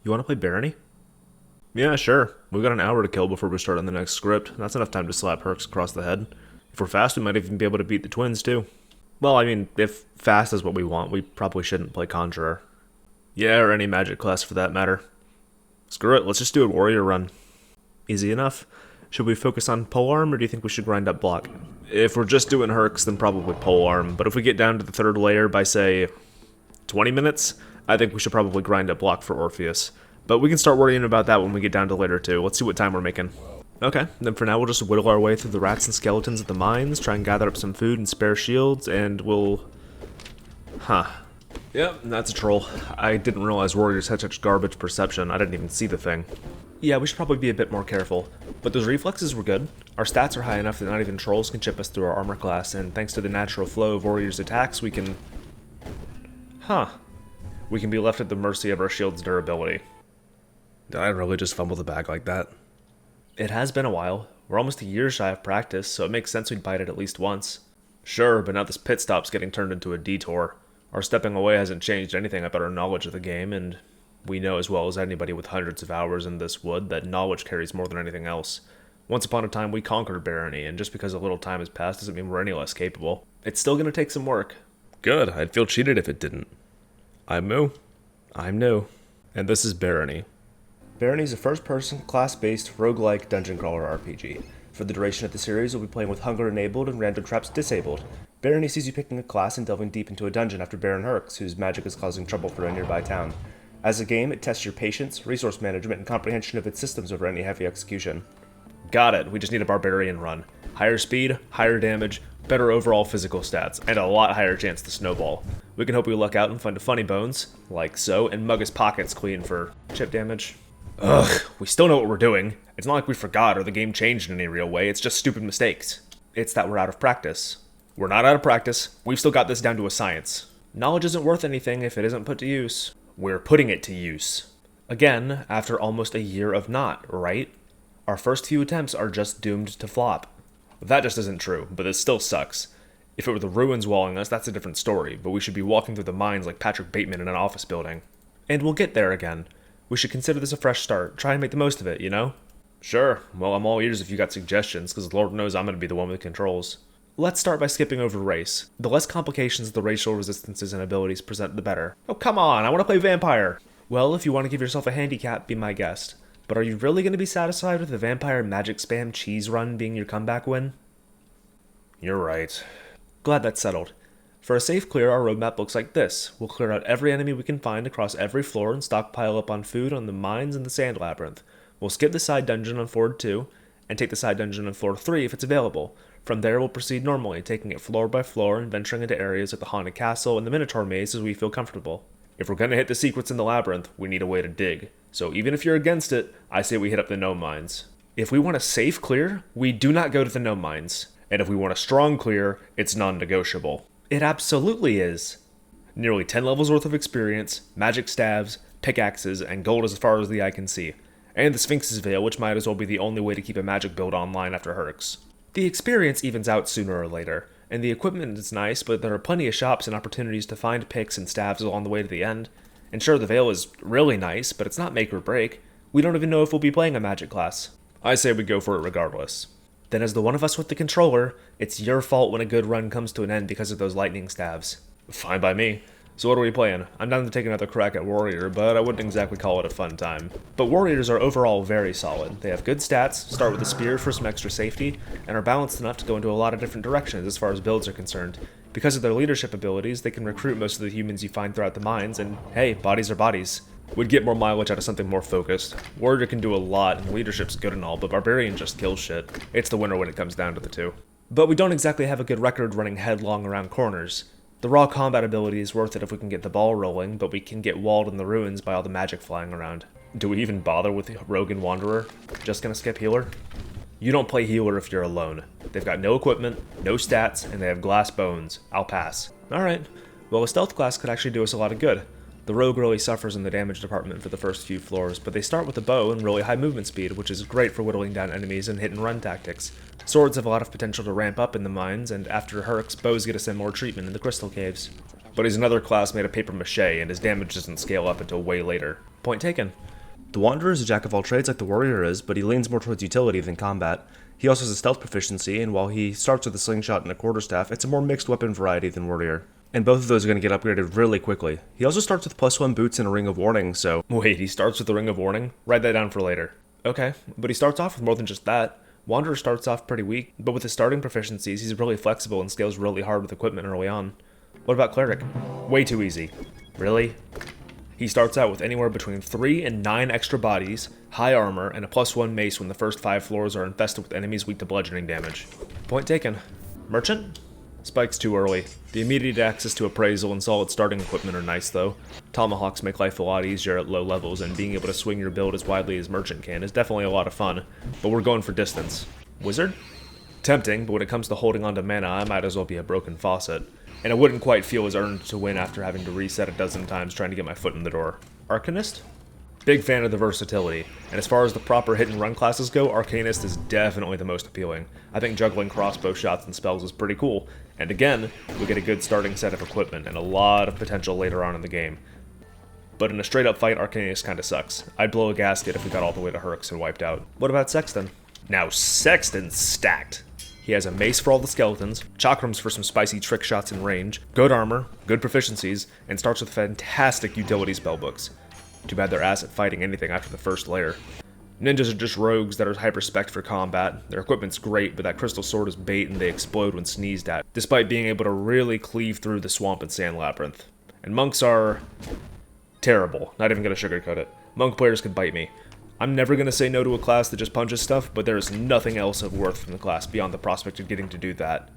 You want to play Barony? Yeah, sure. We've got an hour to kill before we start on the next script. That's enough time to slap Herx across the head. If we're fast, we might even be able to beat the twins, too. Well, I mean, if fast is what we want, we probably shouldn't play Conjurer. Yeah, or any magic class for that matter. Screw it, let's just do a warrior run. Easy enough. Should we focus on polearm, or do you think we should grind up block? If we're just doing Herx, then probably polearm, but if we get down to the third layer by, say, 20 minutes, I think we should probably grind up block for Orpheus. But we can start worrying about that when we get down to later, too. Let's see what time we're making. Okay, then for now we'll just whittle our way through the rats and skeletons at the mines, try and gather up some food and spare shields, and we'll... Yep, that's a troll. I didn't realize warriors had such garbage perception. I didn't even see the thing. Yeah, we should probably be a bit more careful. But those reflexes were good. Our stats are high enough that not even trolls can chip us through our armor class, and thanks to the natural flow of warriors' attacks, we can... We can be left at the mercy of our shield's durability. Did I really just fumble the bag like that? It has been a while. We're almost a year shy of practice, so it makes sense we'd bite it at least once. Sure, but now this pit stop's getting turned into a detour. Our stepping away hasn't changed anything about our knowledge of the game, and we know as well as anybody with hundreds of hours in this wood that knowledge carries more than anything else. Once upon a time we conquered Barony, and just because a little time has passed doesn't mean we're any less capable. It's still gonna take some work. Good, I'd feel cheated if it didn't. I'm Moo. I'm new. And this is Barony. Barony is a first-person, class-based, roguelike dungeon crawler RPG. For the duration of the series, we'll be playing with hunger enabled and random traps disabled. Barony sees you picking a class and delving deep into a dungeon after Baron Herx, whose magic is causing trouble for a nearby town. As a game, it tests your patience, resource management, and comprehension of its systems over any heavy execution. Got it, we just need a barbarian run. Higher speed, higher damage, better overall physical stats, and a lot higher chance to snowball. We can hope we luck out and find a funny bones, like so, and mug his pockets clean for chip damage. Ugh, we still know what we're doing. It's not like we forgot or the game changed in any real way, it's just stupid mistakes. It's that we're out of practice. We're not out of practice, we've still got this down to a science. Knowledge isn't worth anything if it isn't put to use. We're putting it to use. Again, after almost a year of not, right? Our first few attempts are just doomed to flop. That just isn't true, but it still sucks. If it were the ruins walling us, that's a different story, but we should be walking through the mines like Patrick Bateman in an office building. And we'll get there again. We should consider this a fresh start, try and make the most of it, you know? Sure, well I'm all ears if you got suggestions, because Lord knows I'm going to be the one with controls. Let's start by skipping over race. The less complications the racial resistances and abilities present, the better. Oh come on, I want to play vampire! Well, if you want to give yourself a handicap, be my guest. But are you really going to be satisfied with the vampire magic spam cheese run being your comeback win? You're right. Glad that's settled. For a safe clear, our roadmap looks like this. We'll clear out every enemy we can find across every floor and stockpile up on food on the mines and the sand labyrinth. We'll skip the side dungeon on floor 2, and take the side dungeon on floor 3 if it's available. From there, we'll proceed normally, taking it floor by floor and venturing into areas like the Haunted Castle and the Minotaur Maze as we feel comfortable. If we're gonna hit the secrets in the labyrinth, we need a way to dig. So even if you're against it, I say we hit up the gnome mines. If we want a safe clear, we do not go to the gnome mines. And if we want a strong clear, it's non-negotiable. It absolutely is. Nearly 10 levels worth of experience, magic staves, pickaxes, and gold as far as the eye can see. And the Sphinx's Veil, which might as well be the only way to keep a magic build online after Herx. The experience evens out sooner or later, and the equipment is nice, but there are plenty of shops and opportunities to find picks and staves along the way to the end. And sure, the Veil is really nice, but it's not make or break. We don't even know if we'll be playing a magic class. I say we go for it regardless. Then as the one of us with the controller, it's your fault when a good run comes to an end because of those lightning staves. Fine by me. So what are we playing? I'm down to take another crack at Warrior, but I wouldn't exactly call it a fun time. But Warriors are overall very solid. They have good stats, start with a spear for some extra safety, and are balanced enough to go into a lot of different directions as far as builds are concerned. Because of their leadership abilities, they can recruit most of the humans you find throughout the mines, and hey, bodies are bodies. We'd get more mileage out of something more focused. Warrior can do a lot, and leadership's good and all, but Barbarian just kills shit. It's the winner when it comes down to the two. But we don't exactly have a good record running headlong around corners. The raw combat ability is worth it if we can get the ball rolling, but we can get walled in the ruins by all the magic flying around. Do we even bother with the Rogue and Wanderer? Just gonna skip healer? You don't play healer if you're alone. They've got no equipment, no stats, and they have glass bones. I'll pass. Alright, well a stealth class could actually do us a lot of good. The rogue really suffers in the damage department for the first few floors, but they start with a bow and really high movement speed, which is great for whittling down enemies and hit-and-run tactics. Swords have a lot of potential to ramp up in the mines, and after Herx, bows get a similar treatment in the crystal caves. But he's another class made of paper mache, and his damage doesn't scale up until way later. Point taken. The Wanderer is a jack of all trades like the Warrior is, but he leans more towards utility than combat. He also has a stealth proficiency, and while he starts with a slingshot and a quarterstaff, it's a more mixed weapon variety than Warrior. And both of those are going to get upgraded really quickly. He also starts with +1 boots and a Ring of Warning, so... Wait, he starts with the Ring of Warning? Write that down for later. Okay, but he starts off with more than just that. Wanderer starts off pretty weak, but with his starting proficiencies, he's really flexible and scales really hard with equipment early on. What about Cleric? Way too easy. Really? He starts out with anywhere between 3 and 9 extra bodies, high armor, and a +1 mace when the first 5 floors are infested with enemies weak to bludgeoning damage. Point taken. Merchant? Spike's too early. The immediate access to appraisal and solid starting equipment are nice though. Tomahawks make life a lot easier at low levels, and being able to swing your build as widely as Merchant can is definitely a lot of fun, but we're going for distance. Wizard? Tempting, but when it comes to holding on to mana, I might as well be a broken faucet. And it wouldn't quite feel as earned to win after having to reset a dozen times trying to get my foot in the door. Arcanist? Big fan of the versatility, and as far as the proper hit and run classes go, Arcanist is definitely the most appealing. I think juggling crossbow shots and spells is pretty cool, and again, we get a good starting set of equipment and a lot of potential later on in the game. But in a straight up fight, Arcanist kinda sucks. I'd blow a gasket if we got all the way to Hurks and wiped out. What about Sexton? Now Sexton's stacked! He has a mace for all the skeletons, chakrams for some spicy trick shots in range, good armor, good proficiencies, and starts with fantastic utility spellbooks. Too bad they're ass at fighting anything after the first layer. Ninjas are just rogues that are hyper-spec'd for combat. Their equipment's great, but that crystal sword is bait and they explode when sneezed at, despite being able to really cleave through the swamp and sand labyrinth. And monks are... terrible. Not even gonna sugarcoat it. Monk players could bite me. I'm never going to say no to a class that just punches stuff, but there is nothing else of worth from the class beyond the prospect of getting to do that.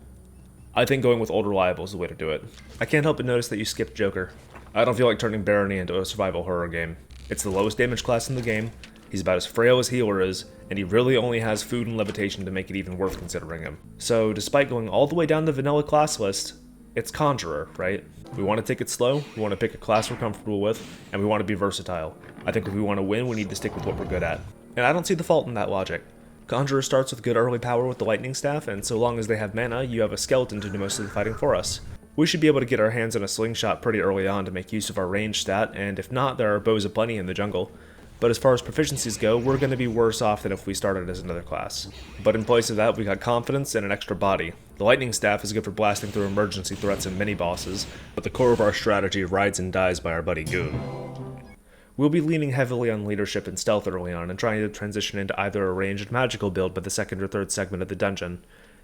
I think going with Old Reliable is the way to do it. I can't help but notice that you skipped Joker. I don't feel like turning Barony into a survival horror game. It's the lowest damage class in the game, he's about as frail as Healer is, and he really only has food and levitation to make it even worth considering him. So despite going all the way down the vanilla class list, it's Conjurer, right? We want to take it slow, we want to pick a class we're comfortable with, and we want to be versatile. I think if we want to win, we need to stick with what we're good at. And I don't see the fault in that logic. Conjurer starts with good early power with the Lightning Staff, and so long as they have mana, you have a skeleton to do most of the fighting for us. We should be able to get our hands on a slingshot pretty early on to make use of our range stat, and if not, there are bows aplenty in the jungle. But as far as proficiencies go, we're going to be worse off than if we started as another class. But in place of that, we got confidence and an extra body. The Lightning Staff is good for blasting through emergency threats and mini-bosses, but the core of our strategy rides and dies by our buddy Goon. We'll be leaning heavily on leadership and stealth early on and trying to transition into either a ranged magical build by the second or third segment of the dungeon.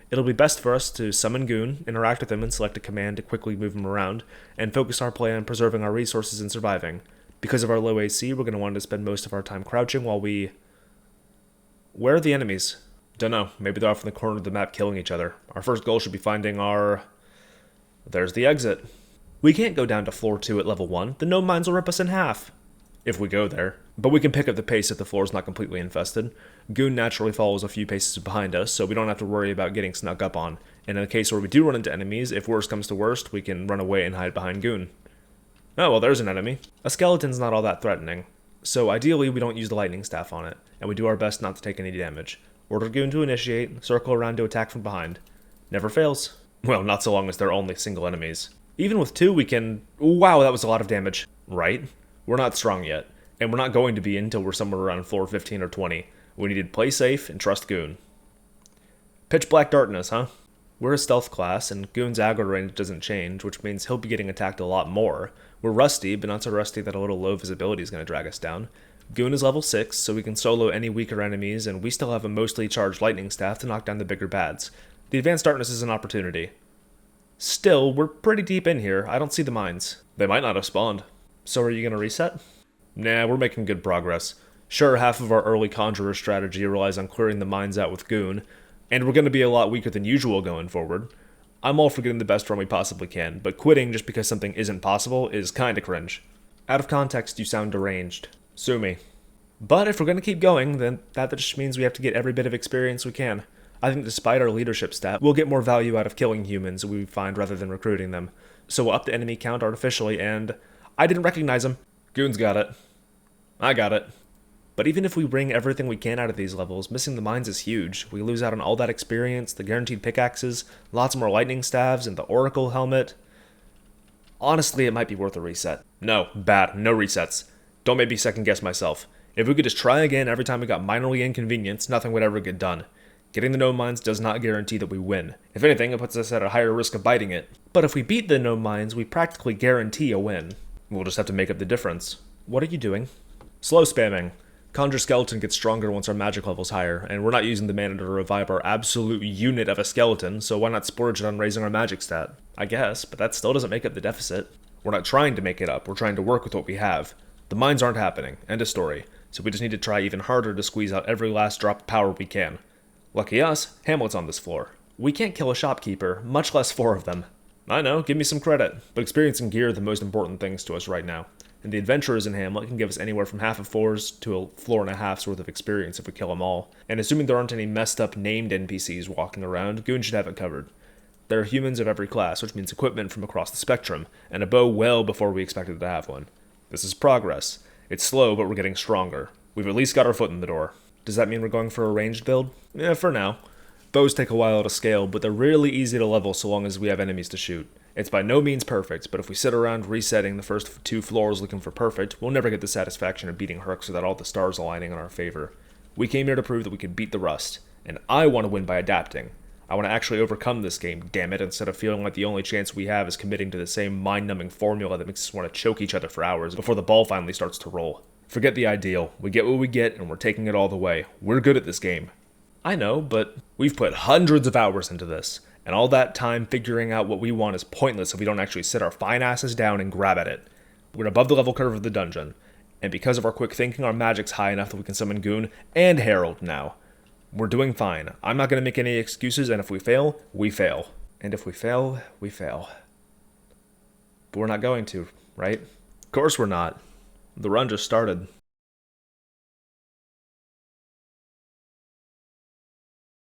It'll be best for us to summon Goon, interact with him and select a command to quickly move him around, and focus our play on preserving our resources and surviving. Because of our low AC, we're going to want to spend most of our time crouching while we... Where are the enemies? Dunno, maybe they're off in the corner of the map killing each other. Our first goal should be finding our... There's the exit. We can't go down to floor 2 at level 1, the gnome mines will rip us in half. If we go there. But we can pick up the pace if the floor is not completely infested. Goon naturally follows a few paces behind us, so we don't have to worry about getting snuck up on. And in the case where we do run into enemies, if worst comes to worst, we can run away and hide behind Goon. Oh, well, there's an enemy. A skeleton's not all that threatening. So ideally, we don't use the Lightning Staff on it, and we do our best not to take any damage. Order Goon to initiate, circle around to attack from behind. Never fails. Well, not so long as they're only single enemies. Even with 2, we can... Wow, that was a lot of damage. Right? We're not strong yet, and we're not going to be until we're somewhere around floor 15 or 20. We need to play safe and trust Goon. Pitch Black Darkness, huh? We're a stealth class, and Goon's aggro range doesn't change, which means he'll be getting attacked a lot more. We're rusty, but not so rusty that a little low visibility is going to drag us down. Goon is level 6, so we can solo any weaker enemies, and we still have a mostly charged Lightning Staff to knock down the bigger bads. The Advanced Darkness is an opportunity. Still, we're pretty deep in here. I don't see the mines. They might not have spawned. So are you going to reset? Nah, we're making good progress. Sure, half of our early Conjurer strategy relies on clearing the mines out with Goon, and we're going to be a lot weaker than usual going forward. I'm all for getting the best run we possibly can, but quitting just because something isn't possible is kinda cringe. Out of context, you sound deranged. Sue me. But if we're going to keep going, then that just means we have to get every bit of experience we can. I think despite our leadership stat, we'll get more value out of killing humans we find rather than recruiting them. So we'll up the enemy count artificially, and... I didn't recognize him. Goon's got it. I got it. But even if we wring everything we can out of these levels, missing the mines is huge. We lose out on all that experience, the guaranteed pickaxes, lots more lightning staves, and the oracle helmet. Honestly, it might be worth a reset. No, bad, no resets. Don't make me second guess myself. If we could just try again every time we got minorly inconvenienced, nothing would ever get done. Getting the gnome mines does not guarantee that we win. If anything, it puts us at a higher risk of biting it. But if we beat the gnome mines, we practically guarantee a win. We'll just have to make up the difference. What are you doing? Slow spamming. Conjure Skeleton gets stronger once our magic level's higher, and we're not using the mana to revive our absolute unit of a skeleton, so why not splurge it on raising our magic stat? I guess, but that still doesn't make up the deficit. We're not trying to make it up, we're trying to work with what we have. The mines aren't happening, end of story, so we just need to try even harder to squeeze out every last drop of power we can. Lucky us, Hamlet's on this floor. We can't kill a shopkeeper, much less 4 of them. I know, give me some credit, but experience and gear are the most important things to us right now. And the adventurers in Hamlet can give us anywhere from half of 4s to a floor and a half's worth of experience if we kill them all. And assuming there aren't any messed up named NPCs walking around, Goon should have it covered. There are humans of every class, which means equipment from across the spectrum, and a bow well before we expected to have one. This is progress. It's slow, but we're getting stronger. We've at least got our foot in the door. Does that mean we're going for a ranged build? Yeah, for now. Bows take a while to scale, but they're really easy to level so long as we have enemies to shoot. It's by no means perfect, but if we sit around resetting the first 2 floors looking for perfect, we'll never get the satisfaction of beating Herx without all the stars aligning in our favor. We came here to prove that we could beat the rust, and I want to win by adapting. I want to actually overcome this game, damn it, instead of feeling like the only chance we have is committing to the same mind-numbing formula that makes us want to choke each other for hours before the ball finally starts to roll. Forget the ideal. We get what we get, and we're taking it all the way. We're good at this game. I know, but we've put hundreds of hours into this, and all that time figuring out what we want is pointless if we don't actually sit our fine asses down and grab at it. We're above the level curve of the dungeon, and because of our quick thinking, our magic's high enough that we can summon Goon and Herald now. We're doing fine. I'm not going to make any excuses, and if we fail, we fail. And if we fail, we fail. But we're not going to, right? Of course we're not. The run just started.